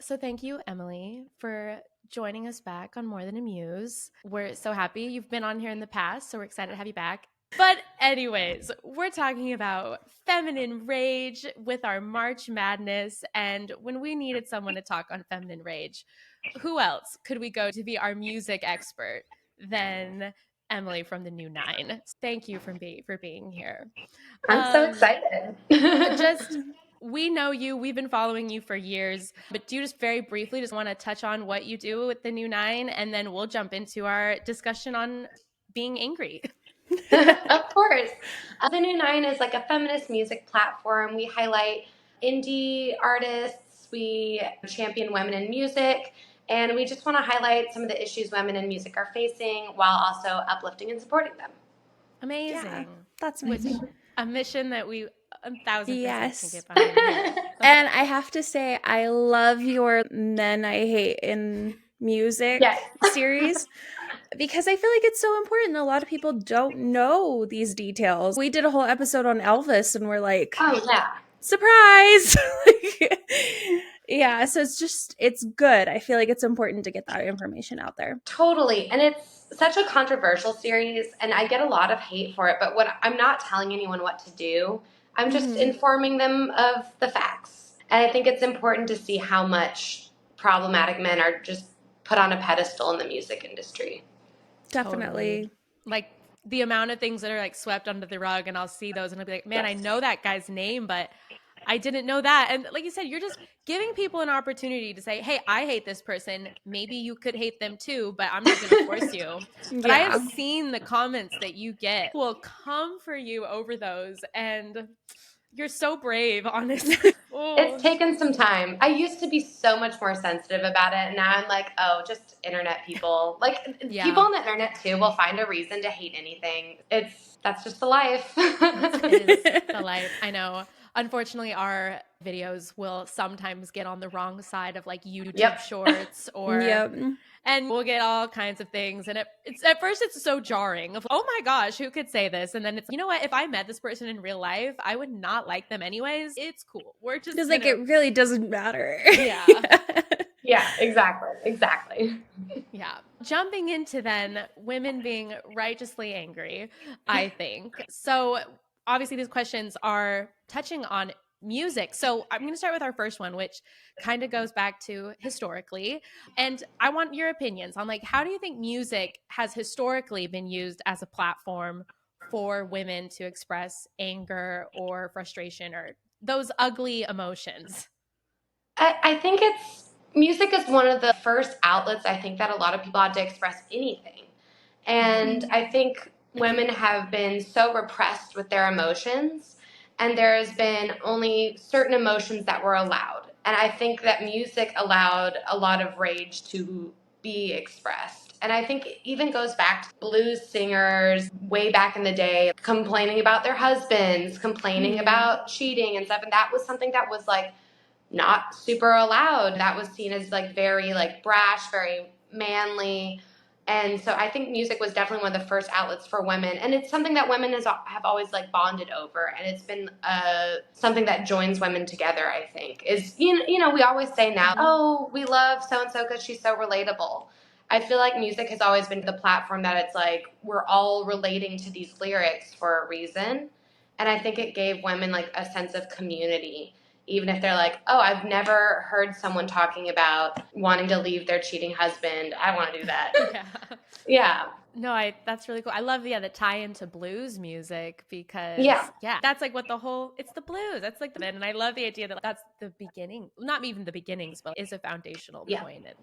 So thank you, Emily, for joining us back on More Than a Muse. We're so happy you've been on here in the past, so we're excited to have you back. But anyways, we're talking about feminine rage with our March Madness. And when we needed someone to talk on feminine rage, who else could we go to be our music expert than Emily from the New Nine? Thank you for being here. I'm so excited. Just we know you, we've been following you for years, but do you just very briefly just want to touch on what you do with the New Nine, and then we'll jump into our discussion on being angry? Of course. The New Nine is like a feminist music platform. We highlight indie artists, we champion women in music, and we just want to highlight some of the issues women in music are facing while also uplifting and supporting them. Amazing. Yeah, that's amazing. A mission that we 1,000% can Yes. get behind. And I have to say, I love your Men I Hate in Music Yes. series because I feel like it's so important. A lot of people don't know these details. We did a whole episode on Elvis and we're like, Oh, yeah. surprise! Yeah, so it's good. I feel like it's important to get that information out there. Totally. And it's such a controversial series, and I get a lot of hate for it, but I'm not telling anyone what to do. I'm just informing them of the facts. And I think it's important to see how much problematic men are just put on a pedestal in the music industry. Definitely. Totally. Like the amount of things that are like swept under the rug, and I'll see those and I'll be like, man, I know that guy's name, but I didn't know that. And like you said, you're just giving people an opportunity to say, hey, I hate this person. Maybe you could hate them too, but I'm not going to force you. But I have seen the comments that you get will come for you over those. And you're so brave, honestly. It's taken some time. I used to be so much more sensitive about it. And now I'm like, oh, just internet people. Like people on the internet too will find a reason to hate anything. That's just the life. It is the life. I know. Unfortunately, our videos will sometimes get on the wrong side of like YouTube shorts or and we'll get all kinds of things. And it's at first it's so jarring of, oh my gosh, who could say this? And then it's, you know what? If I met this person in real life, I would not like them anyways. It's cool. We're just like it really doesn't matter. Yeah. Yeah, exactly. Yeah. Jumping into then women being righteously angry, I think. So obviously these questions are touching on music. So I'm going to start with our first one, which kind of goes back to historically. And I want your opinions on like, how do you think music has historically been used as a platform for women to express anger or frustration or those ugly emotions? I think music is one of the first outlets I think that a lot of people had to express anything. And I think women have been so repressed with their emotions, and there has been only certain emotions that were allowed. And I think that music allowed a lot of rage to be expressed. And I think it even goes back to blues singers way back in the day complaining about their husbands, complaining about cheating and stuff. And that was something that was like not super allowed. That was seen as like very like brash, very manly. And so I think music was definitely one of the first outlets for women. And it's something that women have always like bonded over. And it's been something that joins women together, I think. Is, you know, we always say now, oh, we love so-and-so because she's so relatable. I feel like music has always been the platform that it's like we're all relating to these lyrics for a reason. And I think it gave women like a sense of community. Even if they're like, oh, I've never heard someone talking about wanting to leave their cheating husband. I want to do that. Yeah. No, that's really cool. I love the tie into blues music because that's like what it's the blues. That's like and I love the idea that that's the beginning, not even the beginnings, but is a foundational point. And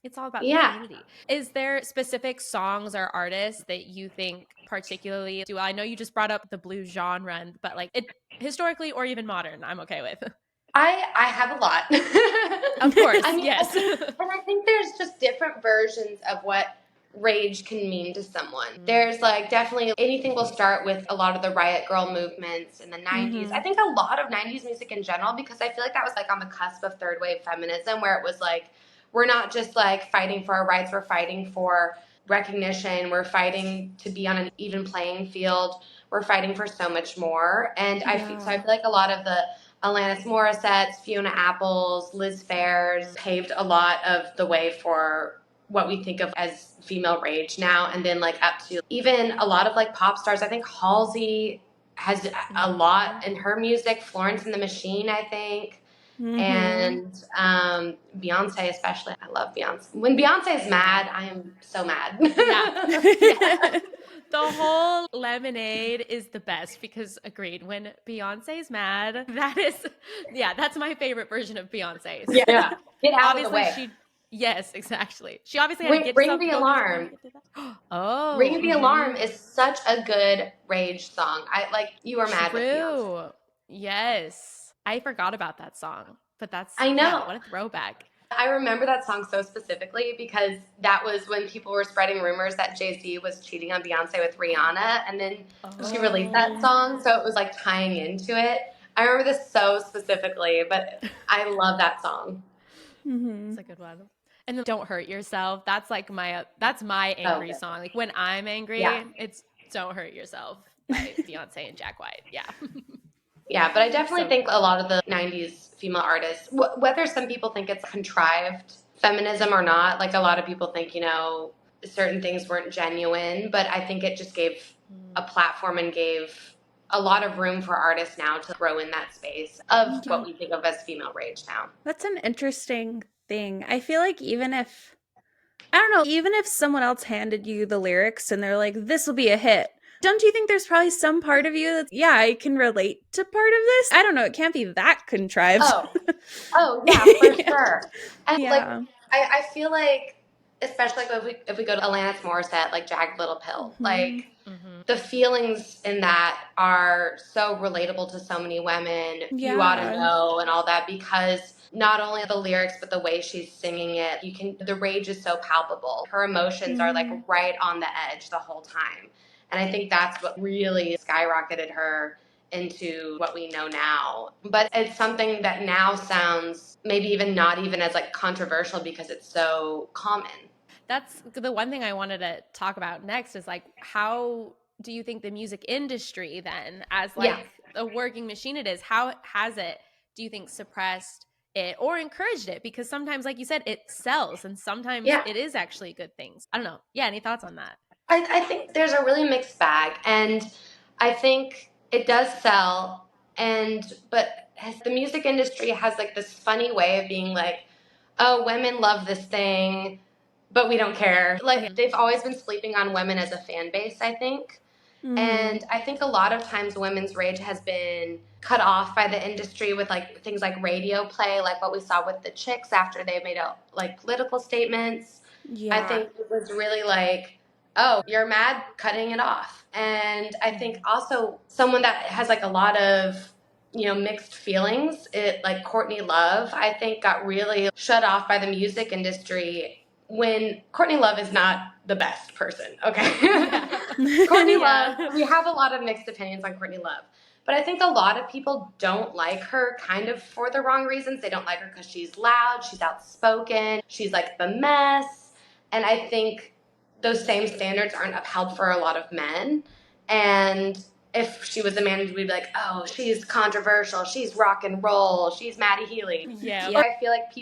it's all about the community. Is there specific songs or artists that you think particularly do? I know you just brought up the blues genre, but like it historically or even modern, I'm okay with. I have a lot. Of course, yes. And I think there's just different versions of what rage can mean to someone. There's like definitely anything will start with a lot of the riot girl movements in the 90s. I think a lot of 90s music in general, because I feel like that was like on the cusp of third wave feminism, where it was like, we're not just like fighting for our rights, we're fighting for recognition, we're fighting to be on an even playing field, we're fighting for so much more. And I feel like a lot of the Alanis Morissette's, Fiona Apple's, Liz Phair's paved a lot of the way for what we think of as female rage now, and then like up to even a lot of like pop stars. I think Halsey has a lot in her music. Florence and the Machine, I think. And Beyonce especially. I love Beyonce. When Beyonce is mad, I am so mad. Yeah. The whole Lemonade is the best because, agreed, when Beyonce's mad, that's my favorite version of Beyonce. So, Yeah. Get out of the way. Yes, exactly. She obviously had to get Ring the Alarm. Oh. Ring the Alarm is such a good rage song. You are mad with Beyonce. Yes. I forgot about that song, but I know. Yeah, what a throwback. I remember that song so specifically because that was when people were spreading rumors that Jay-Z was cheating on Beyonce with Rihanna, and then she released that song, so it was like tying into it. I remember this so specifically, but I love that song. It's a good one. And then Don't Hurt Yourself. That's like that's my angry song. Like when I'm angry, it's Don't Hurt Yourself by Beyonce and Jack White. Yeah. Yeah, but I definitely think a lot of the 90s female artists, whether some people think it's contrived feminism or not, like a lot of people think, certain things weren't genuine, but I think it just gave a platform and gave a lot of room for artists now to grow in that space of what we think of as female rage now. That's an interesting thing. I feel like even if someone else handed you the lyrics and they're like, this will be a hit, don't you think there's probably some part of you that, I can relate to part of this? I don't know. It can't be that contrived. Oh yeah, for sure. And I feel like, especially if we go to Alanis Morissette, like Jagged Little Pill, the feelings in that are so relatable to so many women. Yeah. You ought to know and all that, because not only the lyrics but the way she's singing it, the rage is so palpable. Her emotions are like right on the edge the whole time. And I think that's what really skyrocketed her into what we know now. But it's something that now sounds maybe even not even as like controversial because it's so common. That's the one thing I wanted to talk about next is like, how do you think the music industry then, as like the working machine it is, how has it, do you think, suppressed it or encouraged it? Because sometimes, like you said, it sells and sometimes it is actually good things. I don't know. Yeah, any thoughts on that? I think there's a really mixed bag, and I think it does sell, but the music industry has like this funny way of being like, oh, women love this thing, but we don't care. Like they've always been sleeping on women as a fan base, I think. And I think a lot of times women's rage has been cut off by the industry with like things like radio play, like what we saw with the Chicks after they made like political statements. I think it was really like, oh, you're mad, cutting it off. And I think also someone that has like a lot of, mixed feelings, like Courtney Love, I think got really shut off by the music industry when Courtney Love is not the best person, okay? Courtney Love, we have a lot of mixed opinions on Courtney Love. But I think a lot of people don't like her kind of for the wrong reasons. They don't like her because she's loud, she's outspoken, she's like the mess. And I think those same standards aren't upheld for a lot of men. And if she was a man, we'd be like, oh, she's controversial, she's rock and roll, she's Maddie Healy. Yeah. I feel like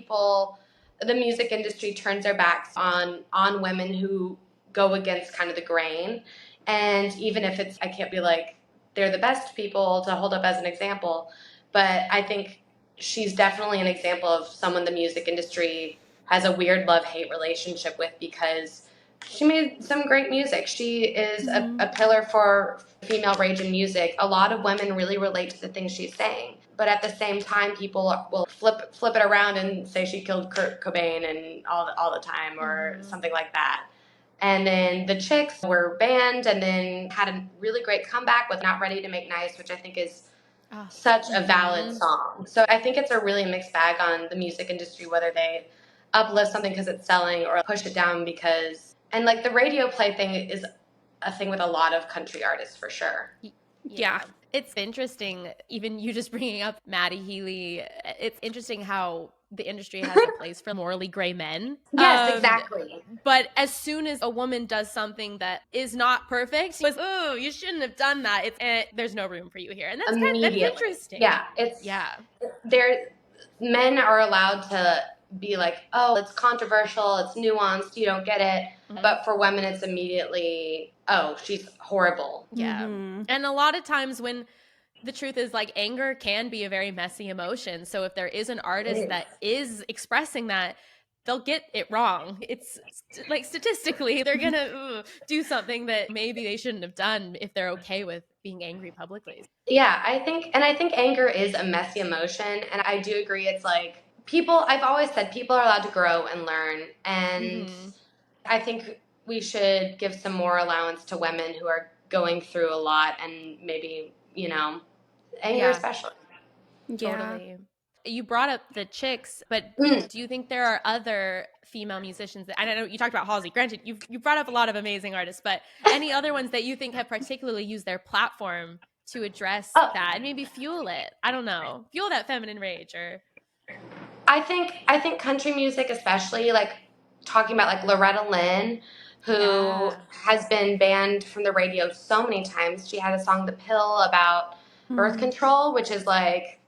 the music industry turns their backs on women who go against kind of the grain. And even if I can't be like, they're the best people to hold up as an example, but I think she's definitely an example of someone the music industry has a weird love-hate relationship with, because she made some great music. She is a pillar for female rage in music. A lot of women really relate to the things she's saying. But at the same time, people will flip it around and say she killed Kurt Cobain and all the time or something like that. And then the Chicks were banned and then had a really great comeback with Not Ready to Make Nice, which I think is such a valid song. So I think it's a really mixed bag on the music industry, whether they uplift something because it's selling or push it down because... And like the radio play thing is a thing with a lot of country artists for sure. Yeah. It's interesting, even you just bringing up Maddie Healy. It's interesting how the industry has a place for morally gray men. Yes, exactly. But as soon as a woman does something that is not perfect, it was, oh, you shouldn't have done that. There's no room for you here, and that's that's interesting. Yeah, men are allowed to be like, oh, it's controversial, it's nuanced, you don't get it. Mm-hmm. But for women, it's immediately, oh, she's horrible. Yeah, and a lot of times when the truth is, like, anger can be a very messy emotion. So if there is an artist that is expressing that, they'll get it wrong. It's like statistically, they're going to do something that maybe they shouldn't have done if they're okay with being angry publicly. Yeah, I think anger is a messy emotion. And I do agree. It's like I've always said people are allowed to grow and learn. And I think we should give some more allowance to women who are going through a lot and maybe, anger especially. Yeah. Totally. You brought up the chicks, but do you think there are other female musicians I know you talked about Halsey. Granted, you brought up a lot of amazing artists, but any other ones that you think have particularly used their platform to address that and maybe fuel it? I don't know. Fuel that feminine rage or I think country music, especially, like talking about like Loretta Lynn, who has been banned from the radio so many times. She had a song, The Pill, about birth control, which is like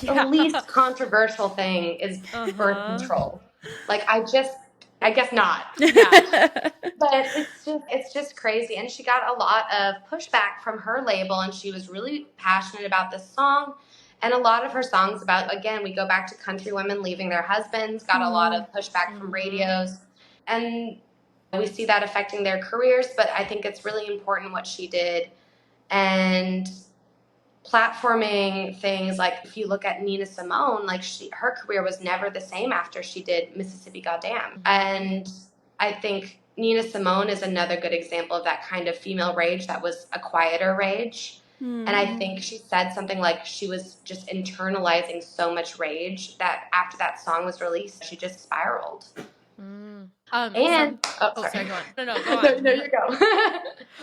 the least controversial thing is birth control. Like, I guess not. Yeah. But it's just crazy. And she got a lot of pushback from her label, and she was really passionate about this song. And a lot of her songs about, again, we go back to country women leaving their husbands, got a lot of pushback from radios. And we see that affecting their careers, but I think it's really important what she did. And platforming things, like if you look at Nina Simone, like her career was never the same after she did Mississippi Goddamn. And I think Nina Simone is another good example of that kind of female rage that was a quieter rage. And I think she said something like she was just internalizing so much rage that after that song was released, she just spiraled. Sorry, go on. No, go on. No, you go.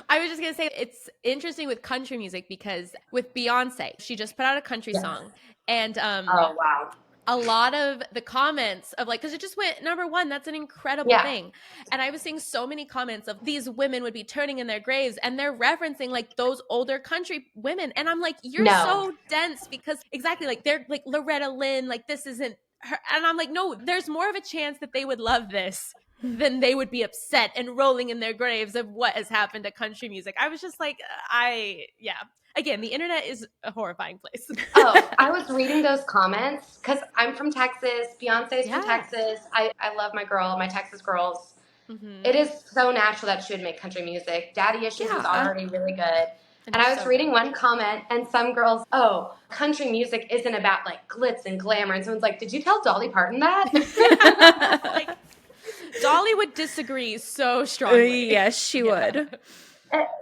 I was just going to say, it's interesting with country music because with Beyonce, she just put out a country song. And oh, wow. A lot of the comments of like, because it just went number one, that's an incredible thing. And I was seeing so many comments of these women would be turning in their graves and they're referencing like those older country women. And I'm like, you're so dense because exactly like they're like Loretta Lynn, like this isn't her. And I'm like, no, there's more of a chance that they would love this than they would be upset and rolling in their graves of what has happened to country music. I was just like, Again, the internet is a horrifying place. I was reading those comments because I'm from Texas. Beyonce's from Texas. I love my Texas girls. It is so natural that she would make country music. Daddy Issues was already really good. And I was reading one comment, and some girls, country music isn't about like glitz and glamour. And someone's like, did you tell Dolly Parton that? Like, Dolly would disagree so strongly. Yes, she would.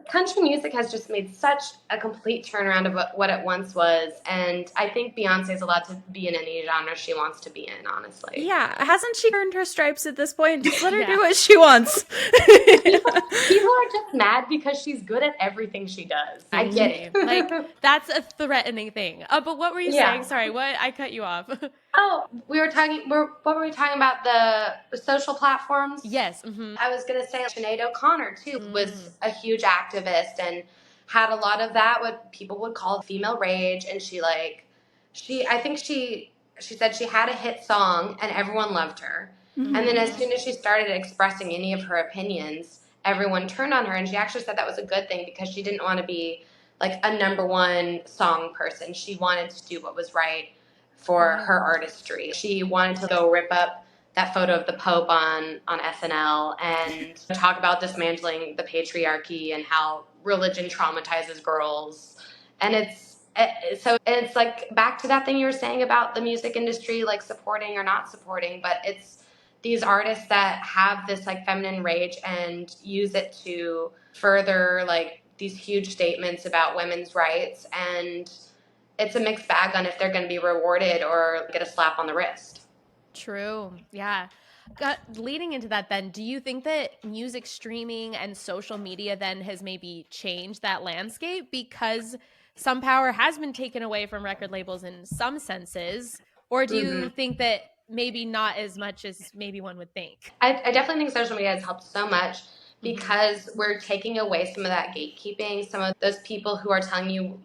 Country music has just made such a complete turnaround of what it once was, and I think Beyonce is allowed to be in any genre she wants to be in, honestly. Yeah, hasn't she earned her stripes at this point? Just let her do what she wants. People are just mad because she's good at everything she does. I get it. Like, that's a threatening thing. But what were you saying? Sorry, I cut you off. What were we talking about, the social platforms? Yes. I was going to say Sinead O'Connor, too, was a huge activist and had a lot of that, what people would call female rage. And I think she said she had a hit song and everyone loved her. And then as soon as she started expressing any of her opinions, everyone turned on her. And she actually said that was a good thing because she didn't want to be like a number one song person. She wanted to do what was right for her artistry. She wanted to go rip up that photo of the Pope on SNL and talk about dismantling the patriarchy and how religion traumatizes girls. And it's like back to that thing you were saying about the music industry, like supporting or not supporting, but it's these artists that have this like feminine rage and use it to further like these huge statements about women's rights. And it's a mixed bag on if they're going to be rewarded or get a slap on the wrist. True. Yeah. Leading into that then, do you think that music streaming and social media then has maybe changed that landscape? Because some power has been taken away from record labels in some senses? Or do you think that maybe not as much as maybe one would think? I definitely think social media has helped so much because we're taking away some of that gatekeeping, some of those people who are telling you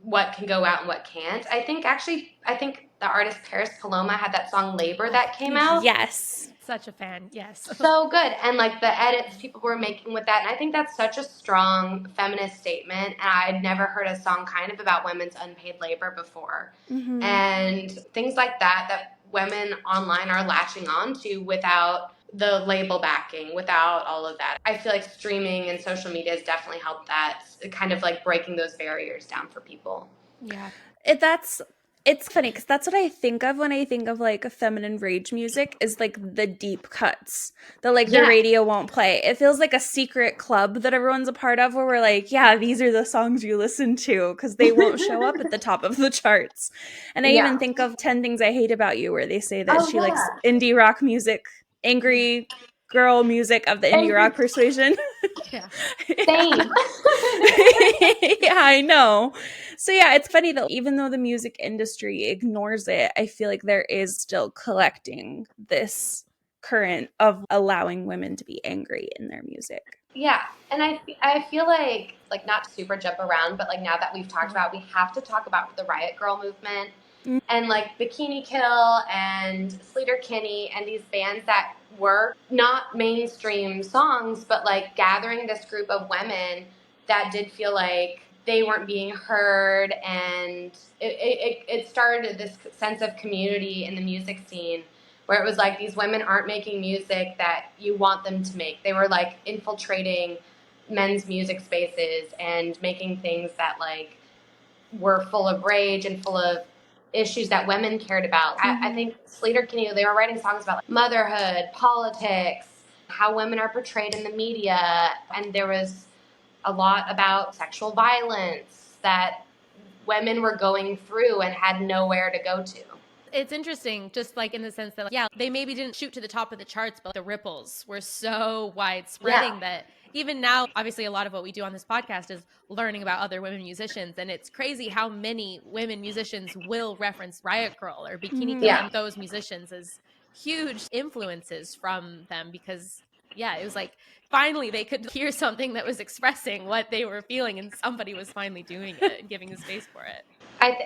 what can go out and what can't. I think the artist Paris Paloma had that song Labor that came out. Yes. Such a fan, yes. So good. And like the edits people were making with that. And I think that's such a strong feminist statement. And I'd never heard a song kind of about women's unpaid labor before. And things like that women online are latching on to without the label backing, without all of that. I feel like streaming and social media has definitely helped that, kind of like breaking those barriers down for people. Yeah. It's funny because that's what I think of when I think of like feminine rage music, is like the deep cuts that like the radio won't play. It feels like a secret club that everyone's a part of, where we're like, yeah, these are the songs you listen to, because they won't show up at the top of the charts. And I even think of 10 Things I Hate About You, where they say that she likes indie rock music, angry girl music of the indie rock persuasion. Yeah. Same. Yeah, I know. So yeah, it's funny that even though the music industry ignores it, I feel like there is still collecting this current of allowing women to be angry in their music. Yeah, and I feel like not to super jump around, but like now that we've talked about, we have to talk about the Riot Girl movement and like Bikini Kill and Sleater Kinney and these bands that were not mainstream songs, but like gathering this group of women that did feel like they weren't being heard, and it started this sense of community in the music scene, where it was like these women aren't making music that you want them to make. They were like infiltrating men's music spaces and making things that like were full of rage and full of issues that women cared about. I think Sleater Kinney, they were writing songs about like motherhood, politics, how women are portrayed in the media, and there was a lot about sexual violence that women were going through and had nowhere to go to. It's interesting, just like in the sense that, yeah, they maybe didn't shoot to the top of the charts, but the ripples were so widespreading that even now, obviously, a lot of what we do on this podcast is learning about other women musicians. And it's crazy how many women musicians will reference Riot Girl or Bikini Kill and those musicians as huge influences from them, because, yeah, it was like finally they could hear something that was expressing what they were feeling, and somebody was finally doing it and giving a space for it.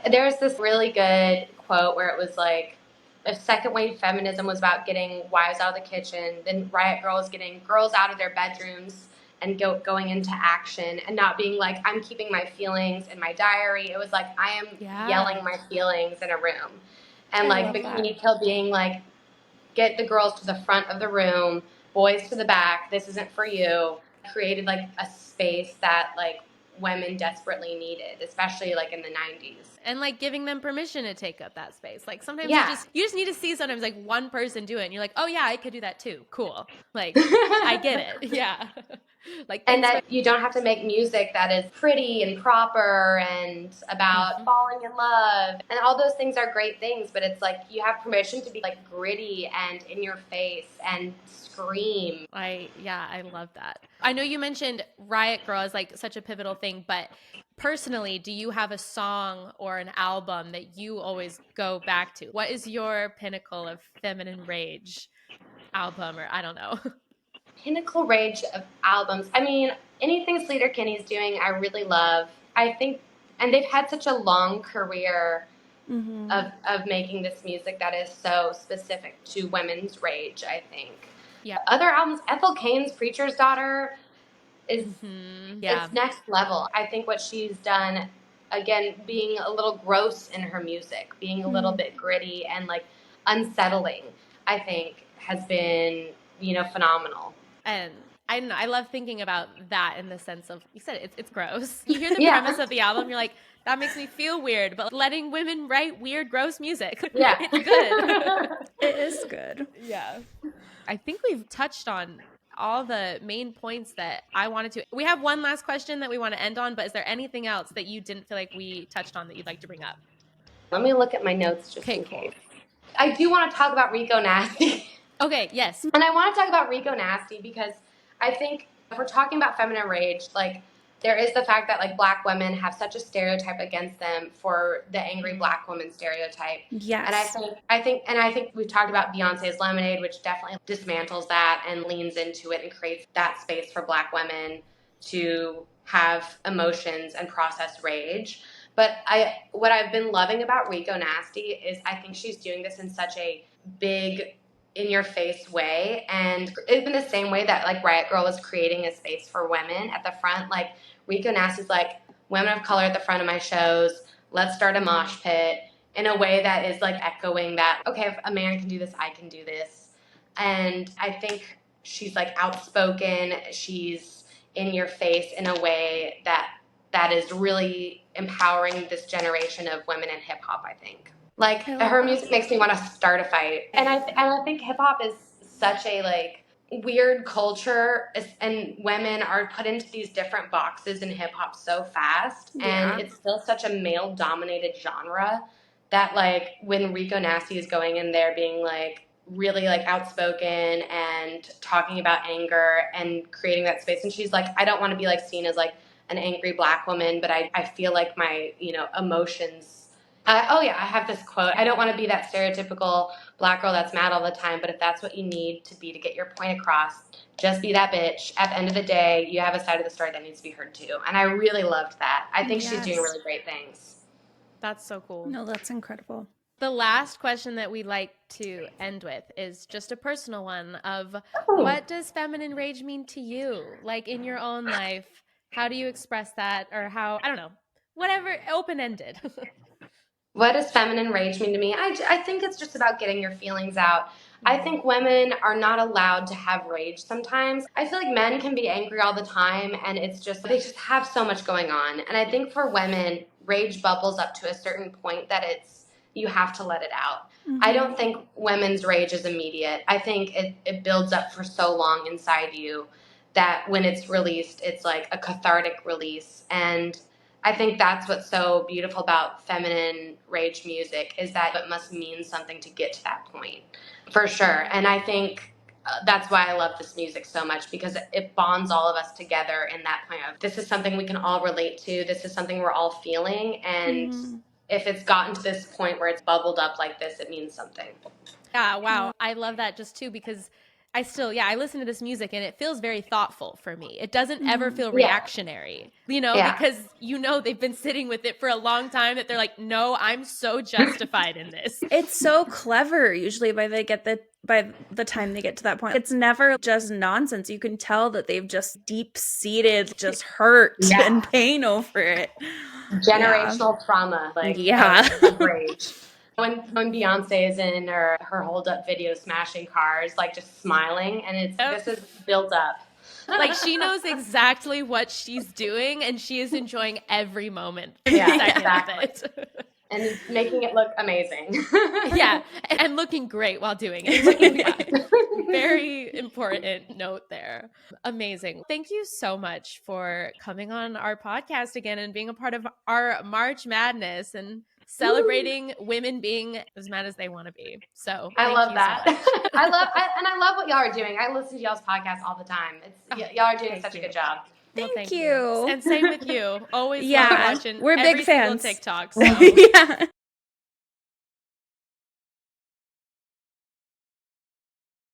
There's this really good quote where it was like, if second wave feminism was about getting wives out of the kitchen, then Riot Girl is getting girls out of their bedrooms and going into action and not being like, I'm keeping my feelings in my diary. It was like, I am yelling my feelings in a room. And like Bikini Kill being like, get the girls to the front of the room, boys to the back, this isn't for you. Created like a space that like women desperately needed, especially like in the 90s. And like giving them permission to take up that space. Like sometimes you just need to see sometimes like one person do it and you're like, oh yeah, I could do that too. Cool. Like I get it. Yeah. Like, and that you don't have to make music that is pretty and proper and about falling in love, and all those things are great things, but it's like you have permission to be like gritty and in your face and scream. I love that. I know you mentioned Riot Girl is like such a pivotal thing, but personally, do you have a song or an album that you always go back to? What is your pinnacle of feminine rage album, or I don't know? Pinnacle rage of albums. I mean, anything Sleater Kinney's doing, I really love. I think, and they've had such a long career of making this music that is so specific to women's rage, I think. Yeah. Other albums, Ethel Cain's Preacher's Daughter is it's next level. I think what she's done, again, being a little gross in her music, being a little bit gritty and like unsettling, I think has been, phenomenal. And I don't know, I love thinking about that in the sense of, you said it's gross. You hear the premise of the album, you're like, that makes me feel weird, but letting women write weird, gross music. Yeah. It's good. It is good. Yeah. I think we've touched on all the main points that I wanted to. We have one last question that we want to end on, but is there anything else that you didn't feel like we touched on that you'd like to bring up? Let me look at my notes just in case. I do want to talk about Rico Nasty. Okay, yes. And I want to talk about Rico Nasty because I think if we're talking about feminine rage, like there is the fact that like Black women have such a stereotype against them for the angry Black woman stereotype. Yes. And I think we've talked about Beyonce's Lemonade, which definitely dismantles that and leans into it and creates that space for Black women to have emotions and process rage. But what I've been loving about Rico Nasty is I think she's doing this in such a big, in your face way, and in the same way that like Riot Grrrl was creating a space for women at the front. Like Rico Nasty's like, women of color at the front of my shows, let's start a mosh pit, in a way that is like echoing that, okay, if a man can do this, I can do this. And I think she's like outspoken, she's in your face in a way that is really empowering this generation of women in hip hop, I think. Like her music makes me want to start a fight. And I think hip hop is such a like weird culture, and women are put into these different boxes in hip hop so fast. Yeah. And it's still such a male dominated genre that like when Rico Nasty is going in there being like really like outspoken and talking about anger and creating that space, and she's like, I don't want to be like seen as like an angry Black woman, but I feel like my, emotions. I have this quote. I don't want to be that stereotypical Black girl that's mad all the time, but if that's what you need to be to get your point across, just be that bitch. At the end of the day, you have a side of the story that needs to be heard too. And I really loved that. I think she's doing really great things. That's so cool. No, that's incredible. The last question that we like to end with is just a personal one of what does feminine rage mean to you? Like in your own life, how do you express that, or how, I don't know, whatever, open-ended. What does feminine rage mean to me? I think it's just about getting your feelings out. I think women are not allowed to have rage sometimes. I feel like men can be angry all the time, and it's just, they just have so much going on. And I think for women, rage bubbles up to a certain point that you have to let it out. Mm-hmm. I don't think women's rage is immediate. I think it builds up for so long inside you that when it's released, it's like a cathartic release. And I think that's what's so beautiful about feminine rage music, is that it must mean something to get to that point, for sure. And I think that's why I love this music so much, because it bonds all of us together in that point of, this is something we can all relate to, this is something we're all feeling, and if it's gotten to this point where it's bubbled up like this, it means something. Yeah, wow. I love that just too, because I listen to this music and it feels very thoughtful for me. It doesn't ever feel reactionary, because they've been sitting with it for a long time, that they're like, no, I'm so justified in this. It's so clever usually by the time they get to that point. It's never just nonsense. You can tell that they've just deep-seated just hurt and pain over it. Generational trauma, rage. When Beyonce is in her hold-up video smashing cars, like just smiling, and this is built up. Like she knows exactly what she's doing, and she is enjoying every moment. Exactly. And making it look amazing. Yeah, and looking great while doing it. Very important note there. Amazing. Thank you so much for coming on our podcast again and being a part of our March Madness and celebrating women being as mad as they want to be. So I love that. So I love what y'all are doing. I listen to y'all's podcast all the time. Y'all are doing such a good job. Thank you. And same with you. Always love watching we're big fans. TikTok. So. Yeah.